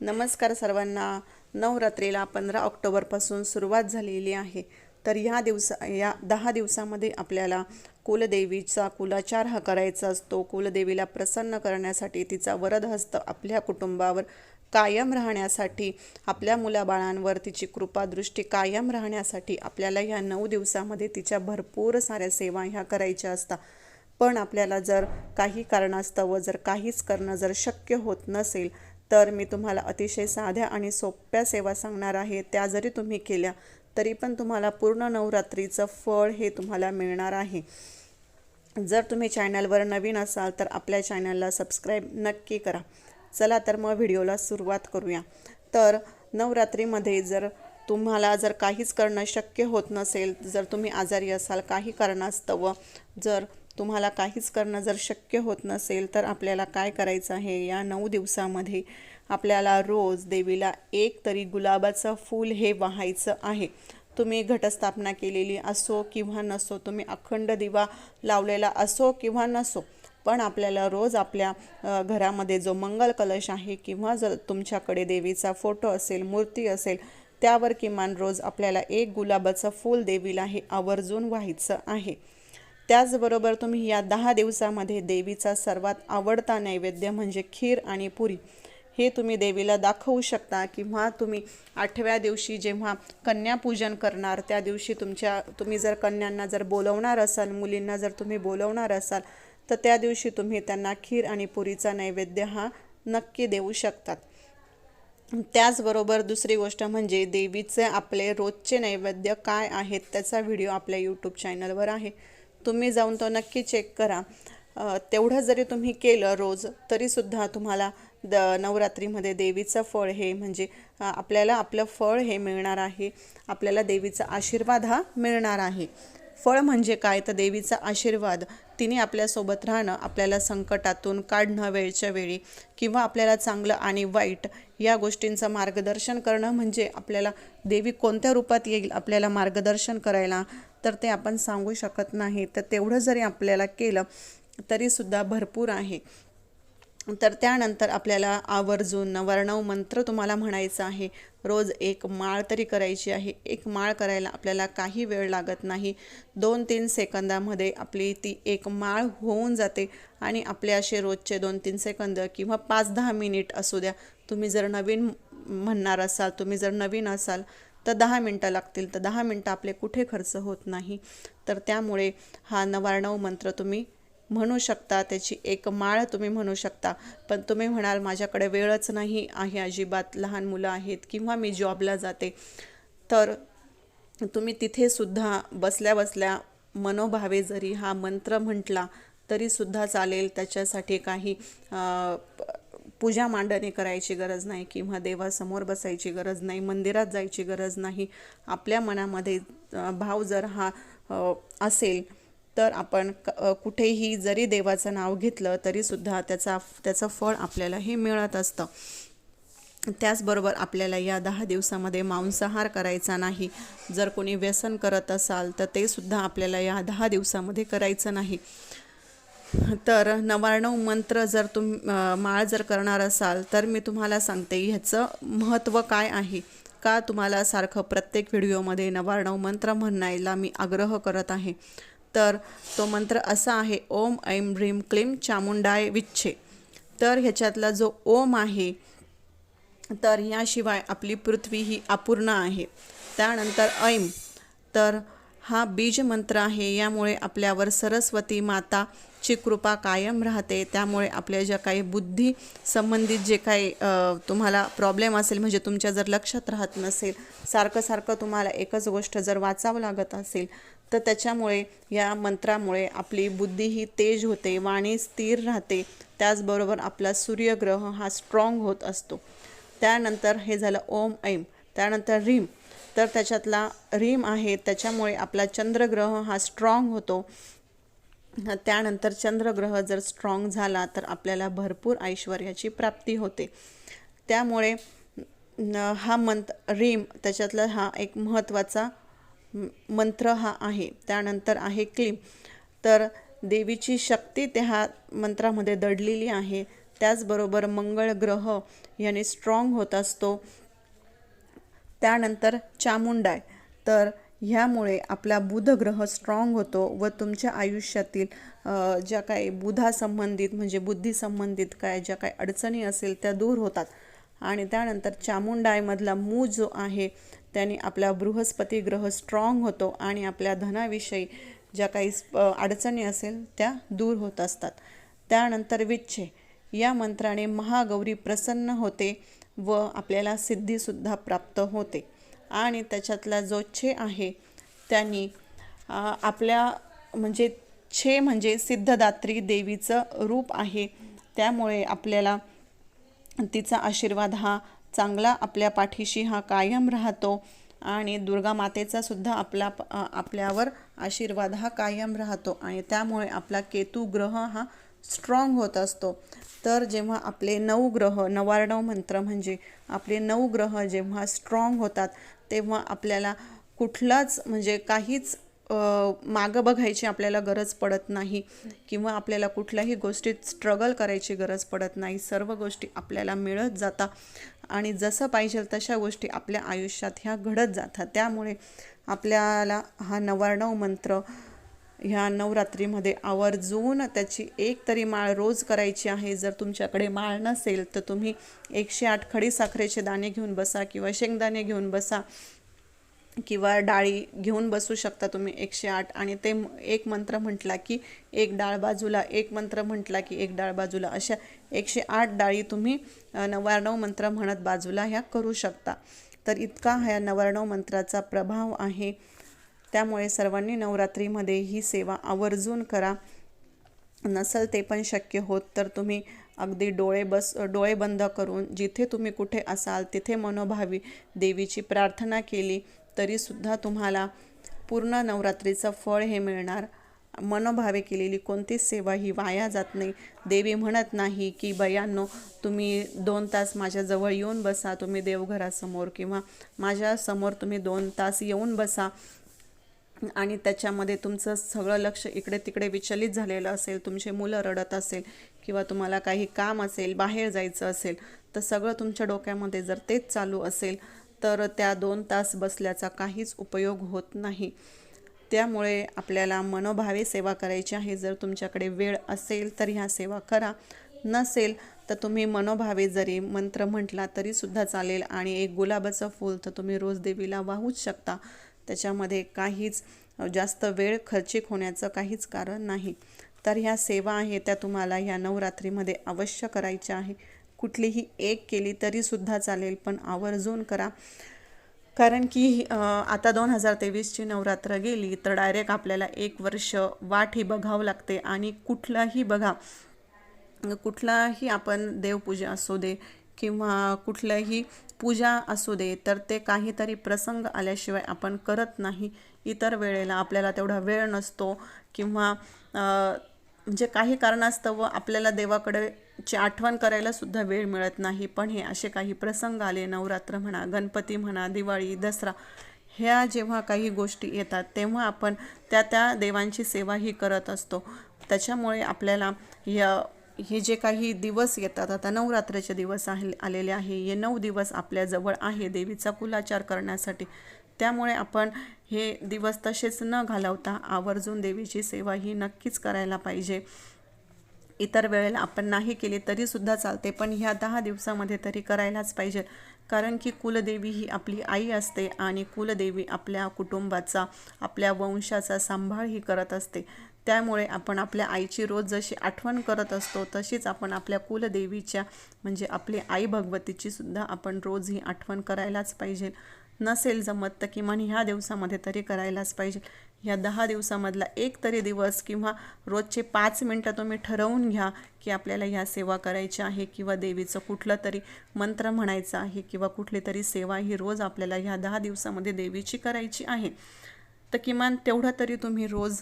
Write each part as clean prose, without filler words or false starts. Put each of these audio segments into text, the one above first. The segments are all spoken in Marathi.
नमस्कार सर्वांना. नवरात्रीला 15 ऑक्टोबरपासून सुरुवात झालेली आहे. तर या 10 दिवसामध्ये आपल्याला कुलदेवीचा कुलाचार हा करायचा असतो. कुलदेवीला प्रसन्न करण्यासाठी, तिचा वरदहस्त आपल्या कुटुंबावर कायम राहण्यासाठी, आपल्या मुलाबाळांवर तिची कृपादृष्टी कायम राहण्यासाठी आपल्याला ह्या 9 दिवसामध्ये तिच्या भरपूर साऱ्या सेवा ह्या करायच्या असतात. पण आपल्याला जर काही कारणास्तव जर काहीच करणं जर शक्य होत नसेल, तर मी तुम्हाला अतिशय साध्या आणि सोप्या सेवा सांगणार आहे. त्या जरी तुम्ही केल्या तरी पण तुम्हाला पूर्ण नवरात्रीचं फळ हे तुम्हाला मिळणार आहे. जर तुम्ही चॅनलवर नवीन असाल तर आपल्या चॅनलला सबस्क्राईब नक्की करा. चला तर मग व्हिडिओला सुरुवात करूया. तर नवरात्रीमध्ये जर तुम्हाला जर काहीच करणं शक्य होत नसेल, जर तुम्ही आजारी असाल, काही कारणास्तव जर तुम्हाला काहीच करणं जर शक्य होत नसेल, तर आपल्याला काय करायचं आहे, या 9 दिवसामध्ये आपल्याला रोज देवीला एक तरी गुलाबाचं फूल हे वाहायचं आहे. तुम्ही घटस्थापना केलेली असो किंवा नसो, तुम्ही अखंड दिवा लावलेला असो किंवा नसो, पण आपल्याला रोज आपल्या घरामध्ये जो मंगल कलश आहे किंवा जर तुमच्याकडे देवीचा फोटो असेल, मूर्ती असेल, त्यावर किमान रोज आपल्याला एक गुलाबाचं फूल देवीला हे आवर्जून व्हायचं आहे. त्याचबरोबर तुम्ही या 10 दिवसामध्ये देवीचा सर्वात आवडता नैवेद्य म्हणजे खीर आणि पुरी हे तुम्ही देवीला दाखवू शकता. किंवा तुम्ही 8व्या दिवशी जेव्हा कन्यापूजन करणार, त्या दिवशी तुम्ही जर कन्यांना जर बोलवणार असाल, मुलींना जर तुम्ही बोलवणार असाल, तर त्या दिवशी तुम्ही त्यांना खीर आणि पुरीचा नैवेद्य हा नक्की देऊ शकतात. त्याचबरोबर दुसरी गोष्ट म्हणजे देवीचे आपले रोजचे नैवेद्य काय आहेत त्याचा व्हिडिओ आपल्या यूट्यूब चॅनलवर आहे. तुम्ही जाऊन तो नक्की चेक करा. तेवढं जरी तुम्ही केलं रोज, तरीसुद्धा तुम्हाला नवरात्रीमध्ये देवीचं फळ हे म्हणजे आपल्याला आपलं फळ हे मिळणार आहे. आपल्याला देवीचा आशीर्वाद हा मिळणार आहे. फळ म्हणजे काय, तर देवीचा आशीर्वाद. तिने आपल्यासोबत राहणं, आपल्याला संकटातून काढणं वेळच्या वेळी, किंवा आपल्याला चांगलं आणि वाईट या गोष्टींचं मार्गदर्शन करणं. म्हणजे आपल्याला देवी कोणत्या रूपात येईल आपल्याला मार्गदर्शन करायला, तर ते आपण सांगू शकत नाही. तर तेवढं जरी आपल्याला केलं तरीसुद्धा भरपूर आहे. तर त्यानंतर आपल्याला आवर्जून 99 मंत्र तुम्हाला म्हणायचा आहे. रोज एक माळ तरी करायची आहे. एक माळ करायला आपल्याला काही वेळ लागत नाही. 2-3 सेकंदामध्ये आपली ती एक माळ होऊन जाते. आणि आपले असे रोजचे 2-3 सेकंद किंवा 5-10 मिनिट असू द्या. तुम्ही जर नवीन म्हणणार असाल, तुम्ही जर नवीन असाल तर 10 मिनटं लागतील. तर 10 मिनटं आपले कुठे खर्च होत नाही. तर त्यामुळे हा 99 मंत्र तुम्ही म्हणू शकता. त्याची एक माळ तुम्ही म्हणू शकता. पण तुम्ही म्हणाल माझ्याकडे वेळच नाही आहे अजिबात, लहान मुलं आहेत किंवा मी जॉबला जाते, तर तुम्ही तिथे सुद्धा बसल्या बसल्या मनोभावे जरी हा मंत्र म्हटला तरीसुद्धा चालेल. त्याच्यासाठी काही पूजा मांडणी करायची गरज नाही किंवा देवासमोर बसायची गरज नाही, मंदिरात जायची गरज नाही. आपल्या मनामध्ये भाव जर हा असेल तर आपण कुठेही जरी देवाचं नाव घेतलं तरीसुद्धा त्याचं फळ आपल्याला हे मिळत असतं. त्याचबरोबर आपल्याला या 10 दिवसामध्ये मांसाहार करायचा नाही. जर कोणी व्यसन करत असाल तर ते सुद्धा आपल्याला या 10 दिवसामध्ये करायचं नाही. तर 99 मंत्र जर माळ जर करणार असाल तर मी तुम्हाला सांगते ह्याचं महत्त्व काय आहे. का तुम्हाला सारखं प्रत्येक व्हिडिओमध्ये 99 मंत्र म्हणायला मी आग्रह करत आहे, तर तो मंत्र असा आहे, ओम ऐं ह्रीं क्लीं चामुंडाय विच्छे. तर ह्याच्यातला जो ओम आहे, तर याशिवाय आपली पृथ्वी ही अपूर्ण आहे. त्यानंतर ऐं, तर हा बीज मंत्र आहे. यामुळे आपल्यावर सरस्वती माताची कृपा कायम राहते. त्यामुळे आपल्या ज्या काही बुद्धी संबंधित जे काही तुम्हाला प्रॉब्लेम असेल, म्हणजे तुमच्या जर लक्षात राहत नसेल, सारखं तुम्हाला एकच गोष्ट जर वाचावं लागत असेल, तर त्याच्यामुळे या मंत्रामुळे आपली बुद्धी ही तेज होते, वाणी स्थिर राहते. त्याचबरोबर आपला सूर्यग्रह हा स्ट्रॉंग होत असतो. त्यानंतर हे झालं ओम ऐं. त्यानंतर ह्रीं, तर त्याच्यातला ह्रीं आहे, त्याच्यामुळे आपला चंद्रग्रह हा स्ट्रॉंग होतो. त्यानंतर चंद्रग्रह जर स्ट्रॉंग झाला तर आपल्याला भरपूर ऐश्वर्याची प्राप्ती होते. त्यामुळे हा ह्रीं त्याच्यातला हा एक महत्त्वाचा मंत्र हा आहे. त्यानंतर आहे क्लीं, तर देवीची शक्ती त्या मंत्रामध्ये दडलेली आहे. त्याचबरोबर मंगळ ग्रह याने स्ट्रॉंग होत असतो. त्यानंतर चामुंडाय, तर ह्यामुळे आपला बुध ग्रह स्ट्रॉंग होतो व तुमच्या आयुष्यातील ज्या काही बुधासंबंधित म्हणजे बुद्धीसंबंधित ज्या काही अडचणी असेल त्या दूर होतात. आणि त्यानंतर चामुंडायमधला मूळ जो आहे त्याने आपला बृहस्पती ग्रह स्ट्रॉंग होतो आणि आपल्या धनाविषयी ज्या काही अडचणी असेल त्या दूर होत असतात. त्यानंतर विच्छे या मंत्राने महागौरी प्रसन्न होते व आपल्याला सिद्धीसुद्धा प्राप्त होते. आणि त्याच्यातला जो छे आहे त्यांनी आपल्या म्हणजे छे म्हणजे सिद्धदात्री देवीचं रूप आहे, त्यामुळे आपल्याला तिचा आशीर्वाद हा चांगला आपल्या पाठीशी हा कायम राहतो आणि दुर्गा मातेचा सुद्धा आपल्यावर आशीर्वाद हा कायम राहतो आणि त्यामुळे आपला केतू ग्रह हा स्ट्रॉंग होत असतो. तर जेव्हा आपले 9 ग्रह 99 मंत्र म्हणजे आपले 9 ग्रह जेव्हा स्ट्रॉंग होतात तेव्हा आपल्याला कुठलाच म्हणजे काहीच मागं बघायची आपल्याला गरज पडत नाही किंवा आपल्याला कुठल्याही गोष्टीत स्ट्रगल करायची गरज पडत नाही. सर्व गोष्टी आपल्याला मिळत जातात आणि जसं पाहिजे तशा गोष्टी आपल्या आयुष्यात ह्या घडत जातात. त्यामुळे आपल्याला हा 99 मंत्र ह्या नवरात्रीमध्ये आवर्जून त्याची एक तरी माळ रोज करायची आहे. जर तुमच्याकडे माळ नसेल तर तुम्ही 108 खडीसाखरेचे दाणे घेऊन बसा किंवा शेंगदाणे घेऊन बसा किंवा डाळी घेऊन बसू शकता तुम्ही 108. आणि ते एक मंत्र म्हटला की एक डाळ बाजूला, एक मंत्र म्हटला की एक डाळ बाजूला, अशा 108 डाळी तुम्ही 99 मंत्र म्हणत बाजूला ह्या करू शकता. तर इतका ह्या 99 मंत्राचा प्रभाव आहे. त्यामुळे सर्वांनी नवरात्रीमध्ये ही सेवा आवर्जून करा. नसेल ते पण शक्य होत तर तुम्ही अगदी डोळे बंद करून जिथे तुम्ही कुठे असाल तिथे मनोभावी देवीची प्रार्थना केली तरीसुद्धा तुम्हाला पूर्ण नवरात्रीचं फळ हे मिळणार. मनोभावे केलेली कोणतीच सेवा ही वाया जात नाही. देवी म्हणत नाही की बयांनो तुम्ही 2 तास माझ्याजवळ येऊन बसा, तुम्ही देवघरासमोर किंवा माझ्यासमोर तुम्ही 2 तास येऊन बसा आणि त्याच्यामध्ये तुमचं सगळं लक्ष इकडे तिकडे विचलित झालेलं असेल, तुमचे मुलं रडत असेल किंवा तुम्हाला काही काम असेल, बाहेर जायचं असेल, तर सगळं तुमच्या डोक्यामध्ये जर तेच चालू असेल तर त्या 2 तास बसल्याचा काहीच उपयोग होत नाही. त्यामुळे आपल्याला मनोभावे सेवा करायची आहे. जर तुमच्याकडे वेळ असेल तर ह्या सेवा करा, नसेल तर तुम्ही मनोभावे जरी मंत्र म्हटला तरीसुद्धा चालेल. आणि एक गुलाबाचं फूल तर तुम्ही रोज देवीला वाहूच शकता. त्याच्यामध्ये काहीच जास्त वेळ खर्चिक होण्याचं काहीच कारण नाही. तर ह्या सेवा आहे त्या तुम्हाला ह्या नवरात्रीमध्ये अवश्य करायच्या आहे. कुठलीही एक केली तरीसुद्धा चालेल पण आवर्जून करा. कारण की आता 2023ची नवरात्र गेली तर डायरेक्ट आपल्याला 1 वर्ष वाट ही बघावं लागते. आणि कुठलाही आपण देवपूजा असू दे किंवा कुठल्याही पूजा असू दे तर ते काहीतरी प्रसंग आल्याशिवाय आपण करत नाही. इतर वेळेला आपल्याला तेवढा वेळ नसतो किंवा म्हणजे काही कारणास्तव आपल्याला देवाकडे ची आठवण करायला सुद्धा वेळ मिळत नाही. पण हे असे काही प्रसंग आले, नवरात्र म्हणा, गणपती म्हणा, दिवाळी, दसरा, ह्या जेव्हा काही गोष्टी येतात तेव्हा आपण त्या देवांची सेवा ही करत असतो. त्याच्यामुळे आपल्याला हे जे काही दिवस येतात, आता नवरात्रीचे दिवस आलेले आहे, हे 9 दिवस आपल्याजवळ आहे देवीचा कुलाचार करण्यासाठी. त्यामुळे आपण हे दिवस तसेच न घालवता आवर्जून देवीची सेवा ही नक्कीच करायला पाहिजे. इतर वेळेला आपण नाही केली तरीसुद्धा चालते पण ह्या 10 दिवसामध्ये तरी करायलाच पाहिजे. कारण की कुलदेवी ही आपली आई असते आणि कुलदेवी आपल्या कुटुंबाचा, आपल्या वंशाचा सांभाळ ही करत असते. त्यामुळे आपण आपल्या आईची रोज जशी आठवण करत असतो तशीच आपण आपल्या कुलदेवीच्या म्हणजे आपली आई भगवतीची सुद्धा आपण रोज ही आठवण करायलाच पाहिजे. नसेल जमत तर किमान ह्या दिवसामध्ये तरी करायलाच पाहिजे. ह्या 10 दिवसामधला एक तरी दिवस किंवा रोजचे 5 मिनटं तुम्ही ठरवून घ्या की आपल्याला ह्या सेवा करायची आहे किंवा देवीचं कुठलं तरी मंत्र म्हणायचं आहे किंवा कुठली तरी सेवा ही रोज आपल्याला ह्या 10 दिवसामध्ये देवीची करायची आहे. तर किमान तेवढं तरी तुम्ही रोज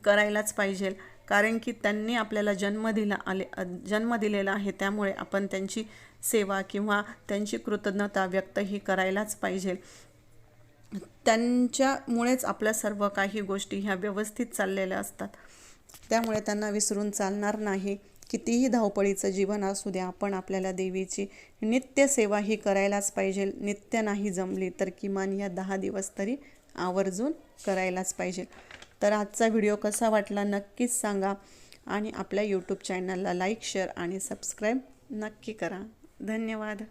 करायलाच पाहिजे. कारण की त्यांनी आपल्याला जन्म दिलेला आहे. त्यामुळे आपण त्यांची सेवा किंवा त्यांची कृतज्ञता व्यक्त ही करायलाच पाहिजे. त्यांच्यामुळेच आपल्या सर्व काही गोष्टी ह्या व्यवस्थित चाललेल्या असतात. त्यामुळे त्यांना विसरून चालणार नाही. कितीही धावपळीचं जीवन असू द्या, पण आपल्याला देवीची नित्य सेवा ही करायलाच पाहिजे. नित्य नाही जमली तर किमान या 10 दिवस तरी आवर्जून करायलाच पाहिजे. तर आजचा व्हिडिओ कसा वाटला नक्कीच सांगा आणि आपल्या यूट्यूब चॅनलला लाईक, शेअर आणि सबस्क्राईब नक्की करा. धन्यवाद.